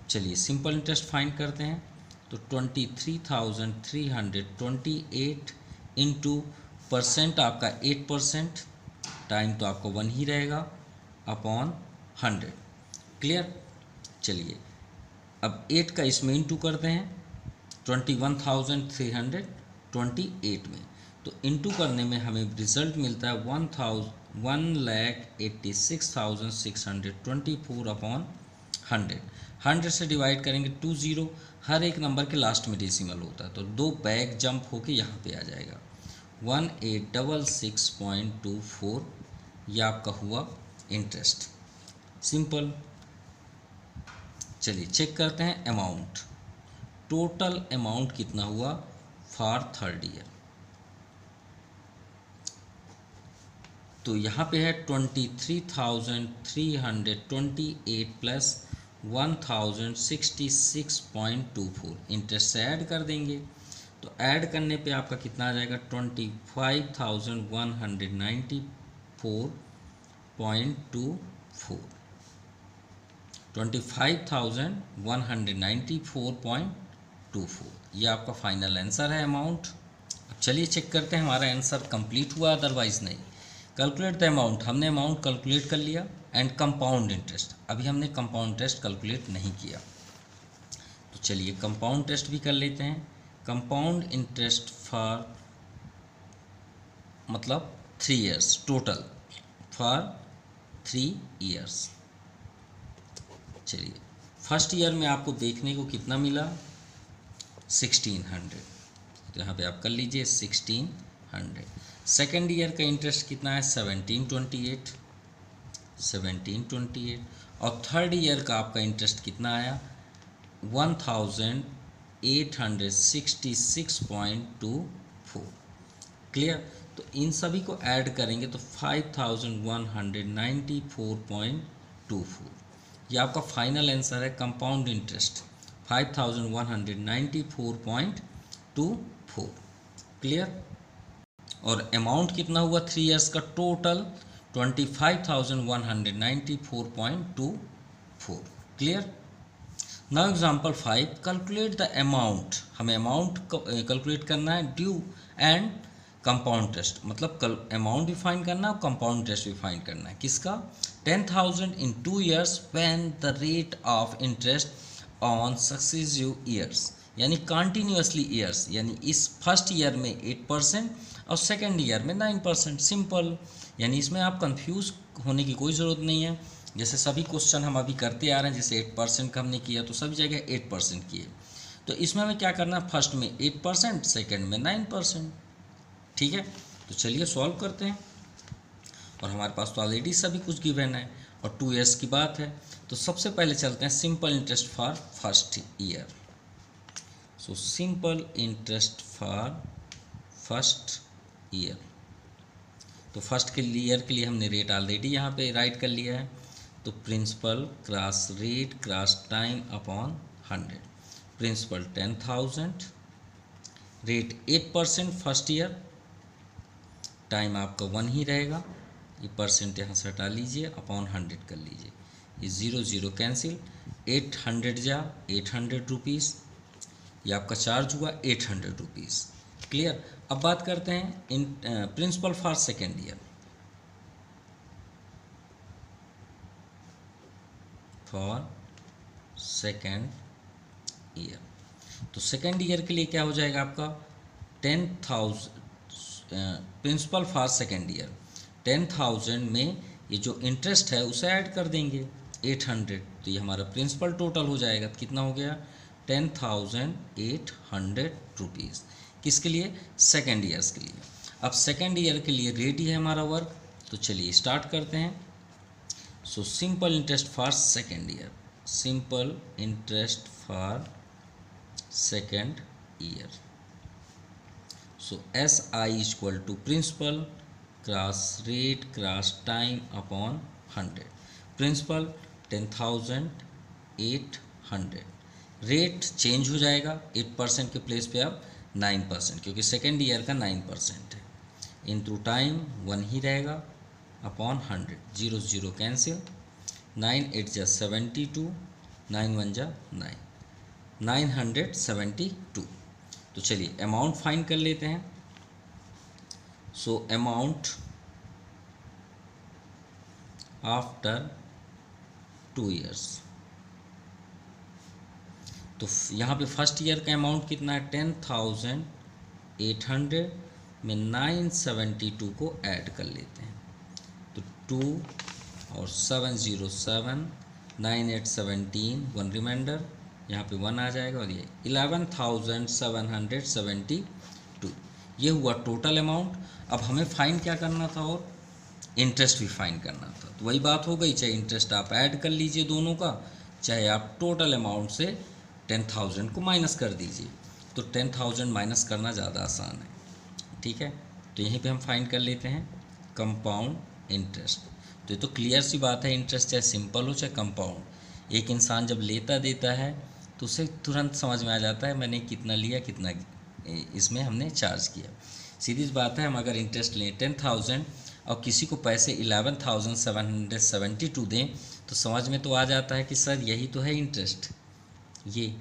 चलिए सिंपल इंटरेस्ट फाइंड करते हैं। तो 23,328 इंटू परसेंट आपका 8%, टाइम तो आपको 1 ही रहेगा, अपॉन 100। क्लियर, चलिए अब 8 का इसमें इंटू करते हैं 21,328 में, तो इंटू करने में हमें रिजल्ट मिलता है 1,86,624 अपॉन 100। 100 से डिवाइड करेंगे 20, हर एक नंबर के लास्ट में डेसिमल होता है तो 2 बैक जंप होके यहाँ पे आ जाएगा 1866.24, ये आपका हुआ इंटरेस्ट। सिंपल। चलिए चेक करते हैं अमाउंट, टोटल अमाउंट कितना हुआ फॉर थर्ड ईयर। तो यहाँ पे है 23,328 प्लस 1,066.24, इंटरेस्ट से ऐड कर देंगे तो ऐड करने पे आपका कितना आ जाएगा 25,194.24, 25,194.24, ये आपका फाइनल आंसर है अमाउंट। अब चलिए चेक करते हैं हमारा आंसर कंप्लीट हुआ अदरवाइज नहीं। कैलकुलेट द अमाउंट, हमने अमाउंट कैलकुलेट कर लिया, एंड कंपाउंड इंटरेस्ट, अभी हमने कंपाउंड इंटरेस्ट कैलकुलेट नहीं किया। तो चलिए कंपाउंड इंटरेस्ट भी कर लेते हैं। कंपाउंड इंटरेस्ट फॉर मतलब 3 ईयर्स, टोटल फॉर 3 ईयर्स। चलिए फर्स्ट ईयर में आपको देखने को कितना मिला, 1600, तो यहाँ पे आप कर लीजिए 1600। सेकेंड ईयर का इंटरेस्ट कितना है, 1728। और थर्ड ईयर का आपका इंटरेस्ट कितना आया, 1866.24। क्लियर। तो इन सभी को ऐड करेंगे तो 5194.24, ये आपका फाइनल आंसर है। Compound interest 5194.24। क्लियर। और अमाउंट कितना हुआ 3 ईयर्स का, total 25,194.24। Clear. Now example 5, calculate the amount, हमें अमाउंट कैलकुलेट करना है ड्यू एंड कंपाउंड इंटरेस्ट, मतलब अमाउंट भी फाइंड करना है और कंपाउंड इंटरेस्ट भी फाइंड करना है। किसका, 10,000 इन 2 years when the rate of interest on successive years, यानी कंटिन्यूसली ईयर्स, यानी इस फर्स्ट ईयर में 8% और सेकेंड ईयर में 9%। सिंपल, यानी इसमें आप कंफ्यूज होने की कोई ज़रूरत नहीं है। जैसे सभी क्वेश्चन हम अभी करते आ रहे हैं, जैसे 8% का हमने किया तो सभी जगह 8% किए, तो इसमें हमें क्या करना है, फर्स्ट में 8%, सेकेंड में 9%। ठीक है, तो चलिए सॉल्व करते हैं। और हमारे पास तो ऑलरेडी सभी कुछ गिवन है और 2 ईयर्स की बात है, तो सबसे पहले चलते हैं simple interest for first year. So simple interest for first year, तो फर्स्ट के ईयर के लिए हमने रेट ऑलरेडी यहाँ पे राइट कर लिया है। तो principal cross rate cross time upon 100। Principal 10,000, rate 8% first year, time आपका 1 ही रहेगा, ये परसेंट यहाँ से हटा लीजिए, अपॉन 100 कर लीजिए, ये 0 0 कैंसिल, 800 जा 800 रुपीज़, ये आपका चार्ज हुआ 800 रुपीज़। क्लियर। अब बात करते हैं in principle for second year. For second year, तो सेकेंड ईयर के लिए क्या हो जाएगा आपका, 10,000 प्रिंसिपल फॉर सेकेंड ईयर, 10,000 में ये जो इंटरेस्ट है उसे ऐड कर देंगे 800, तो ये हमारा प्रिंसिपल टोटल हो जाएगा। तो कितना हो गया, 10,800 रुपीज़। किसके लिए, सेकेंड ईयर्स के लिए। अब सेकेंड ईयर के लिए रेडी है हमारा वर्क, तो चलिए स्टार्ट करते हैं। So simple interest for second year, simple interest for second year. So SI equal to principal cross rate cross time upon 100। Principal 10,800, rate change हो जाएगा, 8% के प्लेस पे अब 9%, क्योंकि सेकेंड ईयर का 9% है, इंटू टाइम 1 ही रहेगा, अपॉन 100, 0 0 कैंसिल, 9 8 जा 72, 9 1 जा 9, 972। तो चलिए अमाउंट फाइंड कर लेते हैं। सो अमाउंट आफ्टर 2 ईयर्स, तो यहाँ पे फर्स्ट ईयर का अमाउंट कितना है, 10,800 में 972 को ऐड कर लेते हैं, तो 2 और 7 0 7, 9 8 17, 1 रिमाइंडर, यहाँ पे 1 आ जाएगा, और ये 11,772, ये हुआ टोटल अमाउंट। अब हमें फाइंड क्या करना था, और इंटरेस्ट भी फाइंड करना था। तो वही बात हो गई, चाहे इंटरेस्ट आप ऐड कर लीजिए दोनों का, चाहे आप टोटल अमाउंट से 10,000 को माइनस कर दीजिए। तो 10,000 माइनस करना ज़्यादा आसान है। ठीक है, तो यहीं पे हम फाइंड कर लेते हैं कंपाउंड इंटरेस्ट। तो ये तो क्लियर सी बात है, इंटरेस्ट चाहे सिंपल हो चाहे कंपाउंड, एक इंसान जब लेता देता है तो उसे तुरंत समझ में आ जाता है मैंने कितना लिया, कितना इसमें हमने चार्ज किया। सीधी बात है, हम अगर इंटरेस्ट लें 10,000 और किसी को पैसे 11,772 दें, तो समझ में तो आ जाता है कि सर यही तो है इंटरेस्ट, ये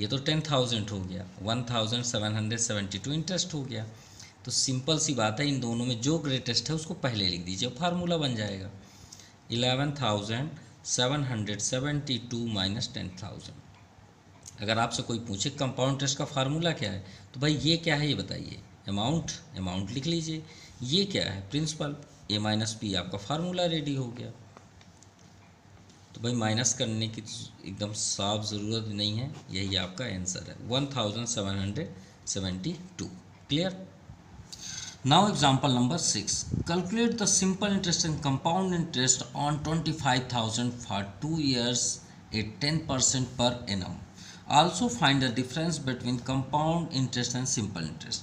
तो 10,000 हो गया, 1,772 इंटरेस्ट हो गया। तो सिंपल सी बात है, इन दोनों में जो ग्रेटेस्ट है उसको पहले लिख दीजिए, फार्मूला बन जाएगा 11,772 माइनस 10,000। अगर आपसे कोई पूछे कंपाउंड इंटरेस्ट का फार्मूला क्या है, तो भाई ये क्या है ये बताइए, अमाउंट लिख लीजिए, ये क्या है प्रिंसिपल, ए माइनस पी, आपका फार्मूला रेडी हो गया। तो भाई माइनस करने की एकदम साफ ज़रूरत नहीं है, यही आपका आंसर है 1772। Clear. Now example number 6, calculate the simple interest and compound interest on 25,000 for 2 years at 10% per annum. Also find the difference between compound interest and simple interest.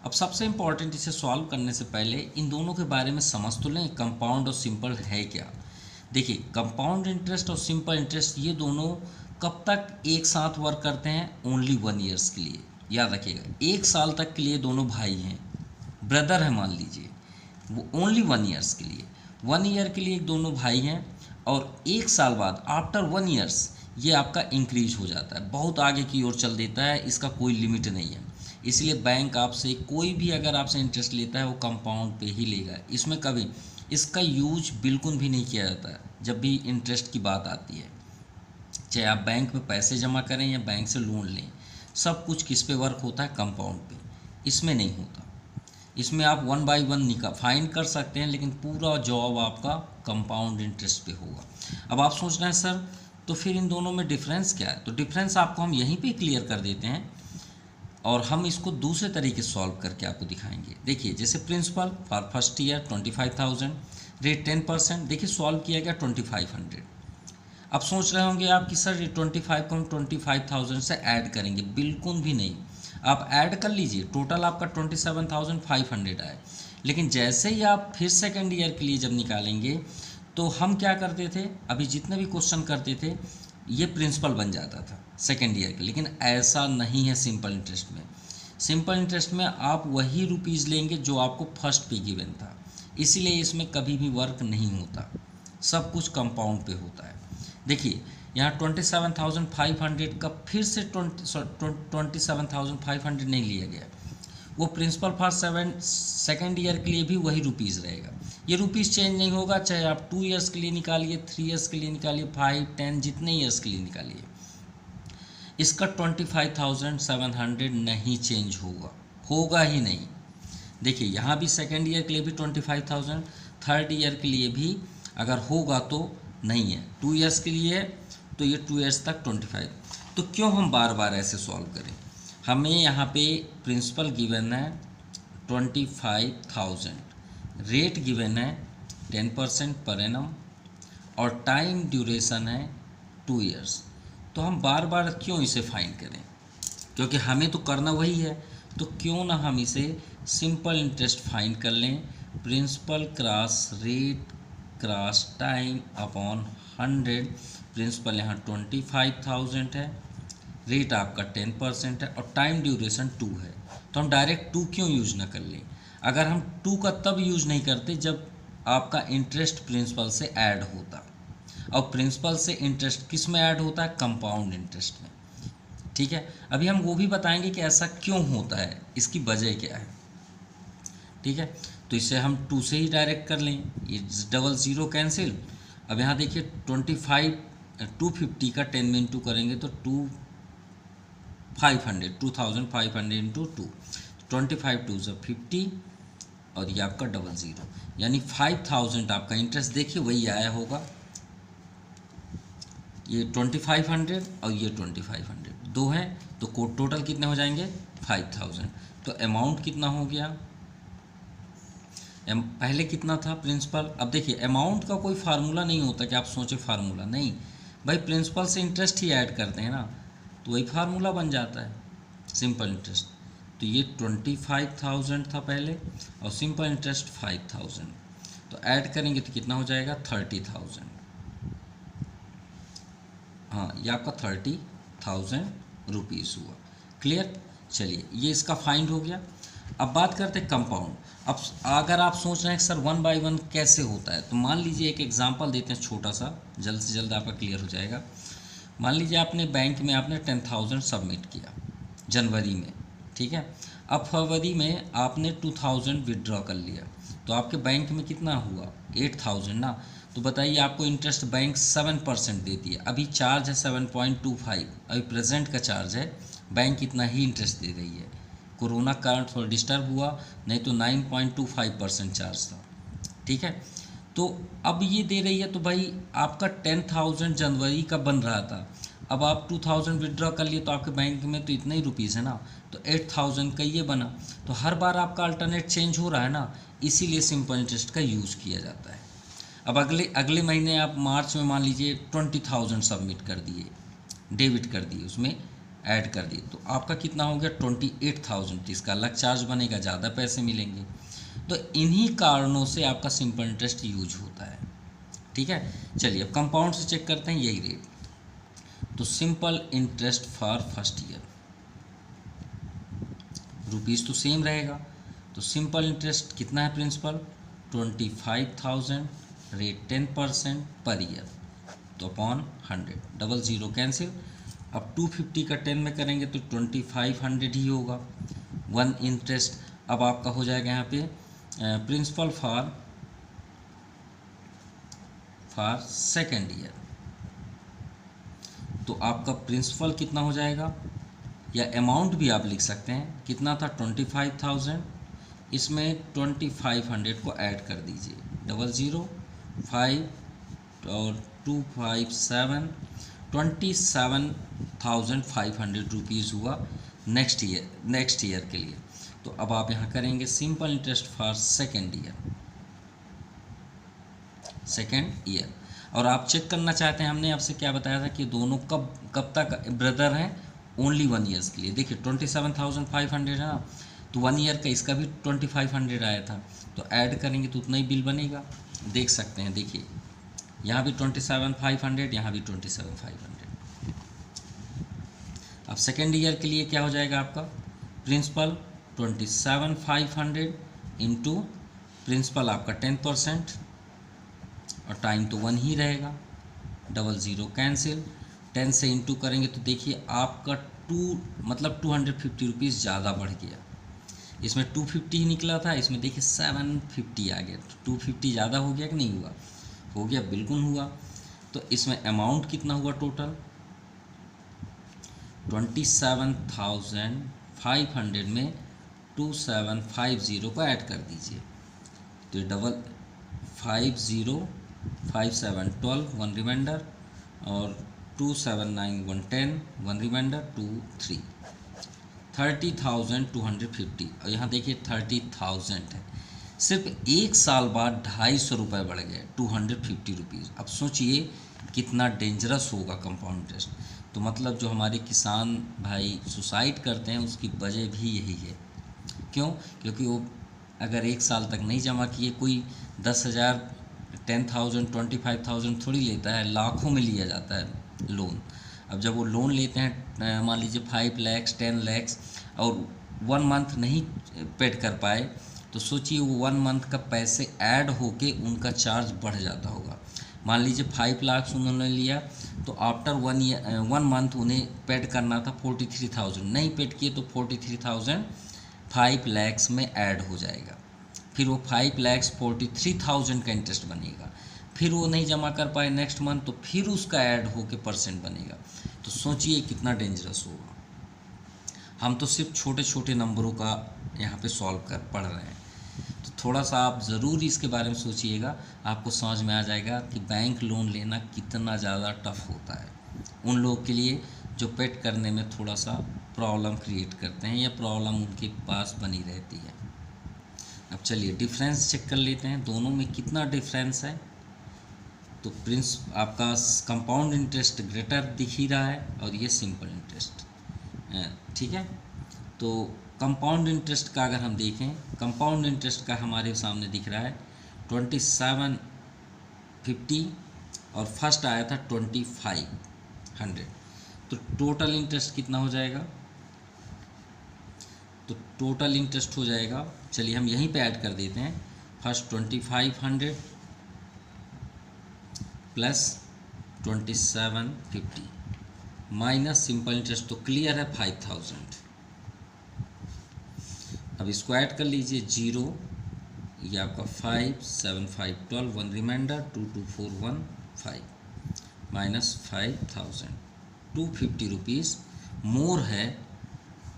अब सबसे इंपॉर्टेंट, इसे सॉल्व करने से पहले इन दोनों के बारे में समझ तो लें, कंपाउंड और सिंपल है क्या। देखिए, कंपाउंड इंटरेस्ट और सिंपल इंटरेस्ट ये दोनों कब तक एक साथ वर्क करते हैं, ओनली 1 years के लिए। याद रखिएगा, 1 साल तक के लिए दोनों भाई हैं, ब्रदर है मान लीजिए, वो ओनली 1 years के लिए, 1 year के लिए दोनों भाई हैं, और 1 साल बाद आफ्टर 1 years ये आपका इंक्रीज हो जाता है, बहुत आगे की ओर चल देता है, इसका कोई लिमिट नहीं है। इसलिए बैंक आपसे कोई भी अगर आपसे इंटरेस्ट लेता है वो कंपाउंड पे ही लेगा, इसमें कभी इसका यूज बिल्कुल भी नहीं किया जाता है। जब भी इंटरेस्ट की बात आती है, चाहे आप बैंक में पैसे जमा करें या बैंक से लोन लें, सब कुछ किस पे वर्क होता है, कंपाउंड पे, इसमें नहीं होता। इसमें आप 1 by 1 फाइंड कर सकते हैं, लेकिन पूरा जॉब आपका कंपाउंड इंटरेस्ट पे होगा। अब आप सोच रहे हैं सर तो फिर इन दोनों में डिफरेंस क्या है, तो डिफरेंस आपको हम यहीं पे क्लियर कर देते हैं, और हम इसको दूसरे तरीके से सॉल्व करके आपको दिखाएंगे। देखिए, जैसे principal for first year 25,000, rate 10%, देखिए सॉल्व किया गया 2500। अब सोच रहे होंगे आप कि सर 25 को हम 25,000 से ऐड करेंगे, बिल्कुल भी नहीं। आप ऐड कर लीजिए, टोटल आपका 27,500 आए, लेकिन जैसे ही आप फिर सेकेंड ईयर के लिए जब निकालेंगे, तो हम क्या करते थे, अभी जितने भी क्वेश्चन करते थे ये प्रिंसिपल बन जाता था सेकेंड ईयर के, लेकिन ऐसा नहीं है सिंपल इंटरेस्ट में। सिंपल इंटरेस्ट में आप वही रुपीज़ लेंगे जो आपको फर्स्ट पे गिवन था, इसीलिए इसमें कभी भी वर्क नहीं होता, सब कुछ कंपाउंड पे होता है। देखिए, यहाँ 27,500 का फिर से 27,500 नहीं लिया गया, वो प्रिंसिपल फॉर सेकेंड ईयर के लिए भी वही रुपीज़ रहेगा, ये रुपीज़ चेंज नहीं होगा, चाहे आप 2 years के लिए निकालिए, 3 years के लिए निकालिए, 5, 10 जितने ईयर्स के लिए निकालिए, इसका 25,700 नहीं चेंज होगा ही नहीं। देखिए, यहाँ भी सेकेंड ईयर के लिए भी 25,000, थर्ड ईयर के लिए भी अगर होगा तो नहीं है, 2 years के लिए तो ये 2 years तक 25। तो क्यों हम बार बार ऐसे सॉल्व करें, हमें यहाँ पे प्रिंसिपल गिवन है 25,000, रेट गिवन है 10% पर एनम, और टाइम ड्यूरेशन है 2 years। तो हम बार बार क्यों इसे फाइंड करें, क्योंकि हमें तो करना वही है, तो क्यों ना हम इसे सिंपल इंटरेस्ट फाइंड कर लें, principal cross rate cross time upon 100। Principal यहाँ 25,000 है, रेट आपका 10% है, और टाइम ड्यूरेशन 2 है, तो हम डायरेक्ट 2 क्यों यूज ना कर लें। अगर हम 2 का तब यूज नहीं करते जब आपका इंटरेस्ट प्रिंसिपल से ऐड होता, और प्रिंसिपल से इंटरेस्ट किस में ऐड होता है, कंपाउंड इंटरेस्ट में। ठीक है, अभी हम वो भी बताएंगे कि ऐसा क्यों होता है, इसकी वजह क्या है। ठीक है, तो इसे हम 2 से ही डायरेक्ट कर लें, ये 00 कैंसिल। अब यहाँ देखिए 250 का 10 में इंटू करेंगे तो 2,500 इंटू 2, 25 2 से 50, और ये आपका 00, यानी 5,000 आपका इंटरेस्ट। देखिए वही आया होगा, ये 2500 और ये 2500 दो हैं, तो टोटल कितने हो जाएंगे 5,000। तो अमाउंट कितना हो गया, पहले कितना था प्रिंसिपल। अब देखिए, अमाउंट का कोई फार्मूला नहीं होता कि आप सोचे फार्मूला, नहीं भाई, प्रिंसिपल से इंटरेस्ट ही ऐड करते हैं ना, तो वही फार्मूला बन जाता है सिंपल इंटरेस्ट। तो ये 25,000 था पहले, और सिंपल इंटरेस्ट 5,000, तो ऐड करेंगे तो कितना हो जाएगा 30,000। हाँ, ये आपका 30,000 रुपीज़ हुआ। क्लियर, चलिए ये इसका फाइंड हो गया। अब बात करते हैं कंपाउंड। अब अगर आप सोच रहे हैं सर 1 by 1 कैसे होता है, तो मान लीजिए एक एग्जांपल देते हैं छोटा सा, जल्द से जल्द आपका क्लियर हो जाएगा। मान लीजिए आपने बैंक में आपने 10,000 सबमिट किया जनवरी में, ठीक है। अब फरवरी में आपने 2000 विड्रॉ कर लिया, तो आपके बैंक में कितना हुआ 8000 ना। तो बताइए आपको इंटरेस्ट बैंक 7% देती है, अभी चार्ज है 7.25, अभी प्रेजेंट का चार्ज है, बैंक इतना ही इंटरेस्ट दे रही है। कोरोना के कारण थोड़ा डिस्टर्ब हुआ, नहीं तो 9.25% चार्ज था, ठीक है। तो अब ये दे रही है, तो भाई आपका 10,000 जनवरी का बन रहा था, अब आप 2000 विड्रॉ कर लिए तो आपके बैंक में तो इतना ही रुपीज़ है ना, तो 8000 का ये बना। तो हर बार आपका अल्टरनेट चेंज हो रहा है ना, इसीलिए सिंपल इंटरेस्ट का यूज़ किया जाता है। अब अगले अगले महीने आप मार्च में मान लीजिए 20,000 सबमिट कर दिए, डेबिट कर दिए, उसमें ऐड कर दिए, तो आपका कितना हो गया 28,000। तो इसका अलग चार्ज बनेगा, ज़्यादा पैसे मिलेंगे। तो इन्हीं कारणों से आपका सिंपल इंटरेस्ट यूज होता है, ठीक है। चलिए अब कंपाउंड से चेक करते हैं यही रेट। तो simple interest for first year, rupees तो सेम रहेगा, तो सिंपल इंटरेस्ट कितना है प्रिंसिपल 25,000, रेट 10% पर ईयर, तो अपॉन 100, डबल ज़ीरो कैंसिल। अब 250 का 10 में करेंगे तो 2500 ही होगा, वन इंटरेस्ट। अब आपका हो जाएगा यहाँ पे प्रिंसिपल फॉर सेकेंड ईयर, तो आपका प्रिंसिपल कितना हो जाएगा, या अमाउंट भी आप लिख सकते हैं, कितना था 25,000, इसमें 2500 को ऐड कर दीजिए, डबल ज़ीरो 5 और 257, 27,500 रुपीज़ हुआ नेक्स्ट ईयर के लिए। तो अब आप यहाँ करेंगे simple interest for second year. और आप चेक करना चाहते हैं, हमने आपसे क्या बताया था कि दोनों कब तक ब्रदर हैं, ओनली 1 ईयर्स के लिए। देखिए 27,500 है ना, तो 1 ईयर का इसका भी 2500 आया था, तो ऐड करेंगे तो उतना ही बिल बनेगा। देख सकते हैं, देखिए यहाँ भी 27,500, यहाँ भी 27,500। अब सेकेंड ईयर के लिए क्या हो जाएगा आपका प्रिंसिपल 27,500 इंटू प्रिंसिपल आपका 10%, और टाइम तो 1 ही रहेगा, डबल ज़ीरो कैंसिल, 10 से इंटू करेंगे तो देखिए आपका 250 रुपीज़ ज़्यादा बढ़ गया। इसमें 250 ही निकला था, इसमें देखिए 750 आ गया, तो 250 ज़्यादा हो गया कि नहीं हुआ, हो गया, बिल्कुल हुआ। तो इसमें अमाउंट कितना हुआ टोटल 27,500 में 2750 को ऐड कर दीजिए, तो डबल 5057 12 1 रिमाइंडर, और 279 110 1 रिमाइंडर 23 30,250। और यहाँ देखिए 30,000 है, सिर्फ एक साल बाद 250 रुपये बढ़ गए 250 रुपीज़। अब सोचिए कितना डेंजरस होगा कंपाउंड इंटरेस्ट। तो मतलब जो हमारे किसान भाई सुसाइड करते हैं उसकी वजह भी यही है। क्यों? क्योंकि वो अगर एक साल तक नहीं जमा किए, कोई 10,000 10,000 25,000 थोड़ी लेता है, लाखों में लिया जाता है लोन। अब जब वो लोन लेते हैं मान लीजिए 5 लाख 10 लाख और 1 मंथ नहीं पेड कर पाए, तो सोचिए वो 1 मंथ का पैसे ऐड होके उनका चार्ज बढ़ जाता होगा। मान लीजिए 5 लाख उन्होंने लिया, तो आफ्टर 1 मंथ उन्हें पेड करना था 43,000, नहीं पेड किए तो 43,000 5 लाख में ऐड हो जाएगा। फिर वो 5 लाख 43,000 का इंटरेस्ट बनेगा, फिर वो नहीं जमा कर पाए नेक्स्ट मंथ, तो फिर उसका ऐड होके परसेंट बनेगा। तो सोचिए कितना डेंजरस होगा। हम तो सिर्फ छोटे छोटे नंबरों का यहाँ पे सॉल्व कर पढ़ रहे हैं, तो थोड़ा सा आप ज़रूर इसके बारे में सोचिएगा, आपको समझ में आ जाएगा कि बैंक लोन लेना कितना ज़्यादा टफ होता है उन लोगों के लिए जो पेड करने में थोड़ा सा प्रॉब्लम क्रिएट करते हैं या प्रॉब्लम उनके पास बनी रहती है। अब चलिए डिफरेंस चेक कर लेते हैं, दोनों में कितना डिफरेंस है। तो आपका कंपाउंड इंटरेस्ट ग्रेटर दिख ही रहा है और ये सिंपल इंटरेस्ट, ठीक है। तो कंपाउंड इंटरेस्ट का अगर हम देखें, कंपाउंड इंटरेस्ट का हमारे सामने दिख रहा है 2750 और फर्स्ट आया था 2500। तो टोटल इंटरेस्ट कितना हो जाएगा, तो टोटल इंटरेस्ट हो जाएगा, चलिए हम यहीं पे ऐड कर देते हैं, first 2500 plus 2750 minus simple interest तो क्लियर है 5000, अब इसको ऐड कर लीजिए, 0 ये आपका 5 7 5 12, 1 रिमाइंडर 2 2 4 1 5 माइनस 5000, 250 रुपीज़ मोर है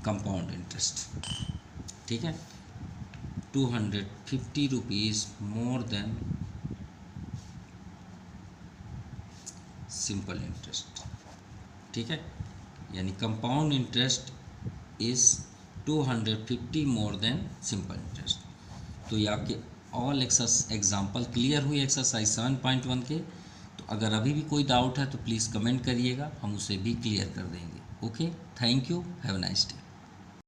कंपाउंड इंटरेस्ट। ठीक है, 250 rupees more than simple interest. ठीक है, यानी compound interest is 250 more than simple interest. तो ये आपके ऑल एग्जाम्पल क्लियर हुई एक्सरसाइज 7.1 के। तो अगर अभी भी कोई डाउट है तो प्लीज़ कमेंट करिएगा, हम उसे भी क्लियर कर देंगे। Okay, thank you, have a nice day.